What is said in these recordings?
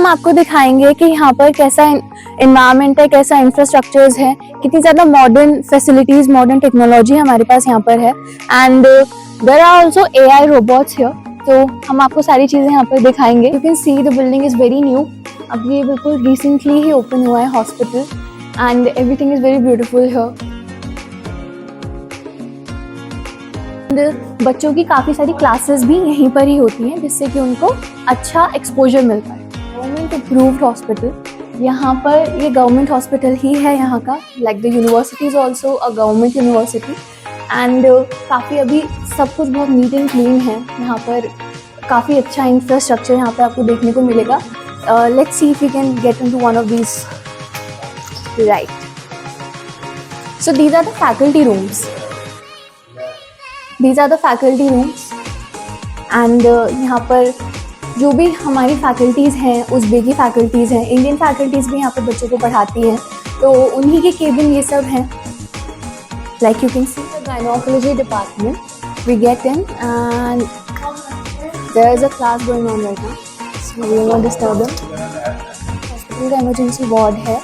हम आपको दिखाएंगे कि यहाँ पर कैसा इन्वायरमेंट है, कैसा इंफ्रास्ट्रक्चर्स है, कितनी ज़्यादा मॉडर्न फैसिलिटीज़, मॉडर्न टेक्नोलॉजी हमारे पास यहाँ पर है। And there are also AI robots here, तो हम आपको सारी चीज़ें यहाँ पर दिखाएंगे। You can see the building is very new, अब ये बिल्कुल रिसेंटली ही ओपन हुआ है hospital, and everything is very beautiful here. बच्चों की काफ़ी सारी क्लासेस भी यहीं पर ही होती हैं, जिससे कि उनको अच्छा एक्सपोजर मिलता है। गवर्नमेंट अप्रूव्ड हॉस्पिटल, यहाँ पर ये गवर्नमेंट हॉस्पिटल ही है यहाँ का, like the university is also a government university. And काफ़ी अभी सब कुछ बहुत नीट एंड क्लीन है यहाँ पर, काफ़ी अच्छा इंफ्रास्ट्रक्चर यहाँ पे आपको देखने को मिलेगा। Let's see if you can get into one of these, right. So these are the faculty rooms, These are the faculty rooms, and यहाँ पर जो भी हमारी फैकल्टीज़ हैं, उज़्बेकी फैकल्टीज़ हैं, इंडियन फैकल्टीज़ भी यहाँ पर बच्चों को पढ़ाती हैं, तो उन्हीं के केबिन ये सब हैं। Like you can see the gynecology department, we get in and there is a class going on right now, so we will not disturb them. Hospital का emergency ward है,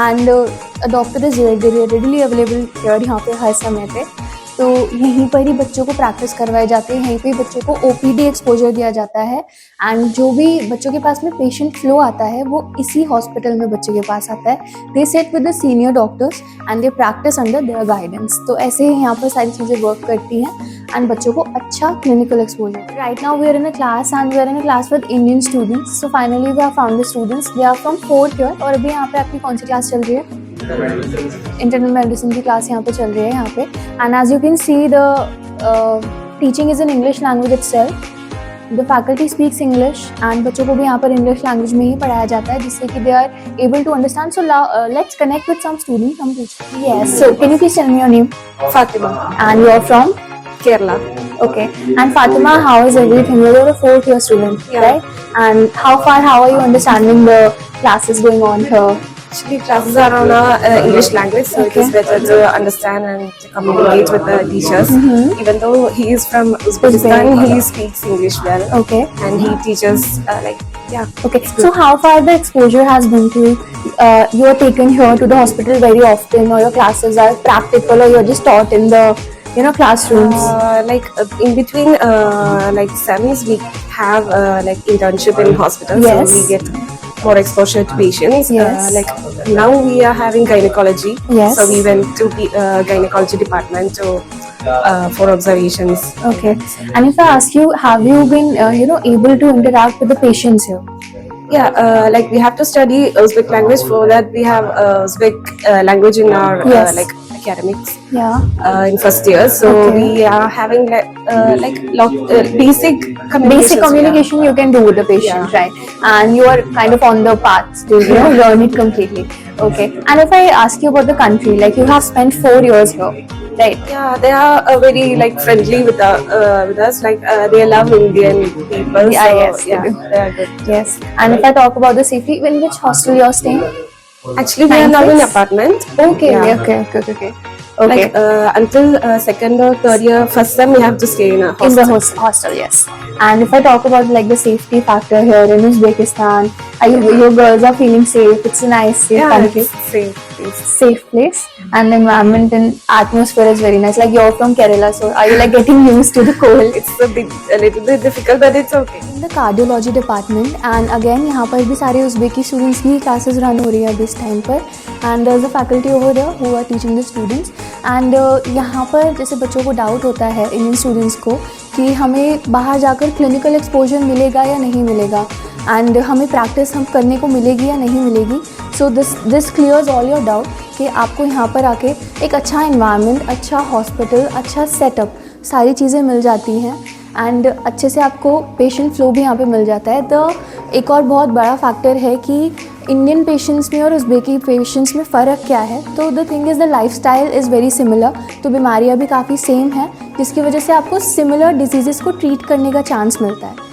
and a doctor is readily available here यहाँ पे हर समय पे, तो यहीं पर ही बच्चों को प्रैक्टिस करवाए जाते हैं, यहीं पे ही बच्चों को OPD एक्सपोजर दिया जाता है। एंड जो भी बच्चों के पास में पेशेंट फ्लो आता है वो इसी हॉस्पिटल में बच्चे के पास आता है। They sit with the senior doctors and they practice under their guidance, तो ऐसे ही यहाँ पर सारी चीज़ें वर्क करती हैं एंड बच्चों को अच्छा clinical exposure. Right now we are in a class and we are in a class with Indian students, so finally we have found the students, they are from 4th year. और अभी यहाँ पे आपकी कौन सी class चल रही है? Internal medicine की क्लास यहाँ पे चल रही है यहाँ पे। And as you can see the teaching is in English language itself, the faculty speaks English and बच्चों को भी यहाँ पर इंग्लिश लैंग्वेज में ही पढ़ाया जाता है, जिससे कि they are able to understand. So let's connect with some student, हम पूछते हैं। Yes, so can you please tell me your name? Fatima, and you are from Kerala. Okay, and Fatima, how is everything? You're a 4th year student, Yeah. right? And how are you understanding the classes going on here? Actually, classes are on English language, so it is better to understand and to communicate with the teachers. Even though he is from Uzbekistan, he speaks English well. Okay. And he teaches Okay. So how far the exposure has been to you? You are taken here to the hospital very often, or your classes are practical, or you're just taught in the classrooms? In between semis we have internship in hospital, Yes. so we get more exposure to patients. Yes. Now we are having gynecology, Yes. so we went to gynecology department for observations. Okay. And if I ask you, have you been able to interact with the patients here? Yeah, we have to study Uzbek language. For that we have Uzbek language in our Yes. academics Yeah. in first year, so Okay. we are having basic Communication you can do with the patient, Yeah. right? And you are kind of on the path to learn it completely. Okay. And if I ask you about the country, like you have spent 4 years here, right? Yeah, they are very friendly with us. They love Indian people. Yeah, so, yes, they yeah, do. they are good. Yes. And if I talk about the safety, in which hostel you are staying? Actually, we are now in 9-6? apartment. Okay. Yeah. Okay. Until second or third year, first sem we have to stay in a hostel. In the hostel, yes. And if I talk about the safety factor here in Uzbekistan, your girls are feeling safe? It's a nice, safe country. It's safe. Safe place, and the environment and atmosphere is very nice. Like you're from Kerala, so are you getting used to the cold? It's a little bit difficult, but it's okay. In the cardiology department, and again यहाँ पर भी सारे उज़्बेकी students की classes run हो रही है अभी इस time पर, and there's a faculty over there who are teaching the students. And यहाँ पर जैसे बच्चों को doubt होता है Indian students को कि हमें बाहर जाकर clinical exposure मिलेगा या नहीं मिलेगा, एंड हमें प्रैक्टिस हम करने को मिलेगी या नहीं मिलेगी। So this clears all your doubt कि आपको यहाँ पर आके एक अच्छा इन्वायरमेंट, अच्छा हॉस्पिटल, अच्छा सेटअप, सारी चीज़ें मिल जाती हैं एंड अच्छे से आपको पेशेंट फ्लो भी यहाँ पे मिल जाता है। तो एक और बहुत बड़ा फैक्टर है कि इंडियन पेशेंट्स में और उज़्बेकी पेशेंट्स में फ़र्क क्या है। तो the thing is the lifestyle is very similar, तो बीमारियाँ भी काफ़ी सेम हैं, जिसकी वजह से आपको सिमिलर डिजीज़ को ट्रीट करने का चांस मिलता है।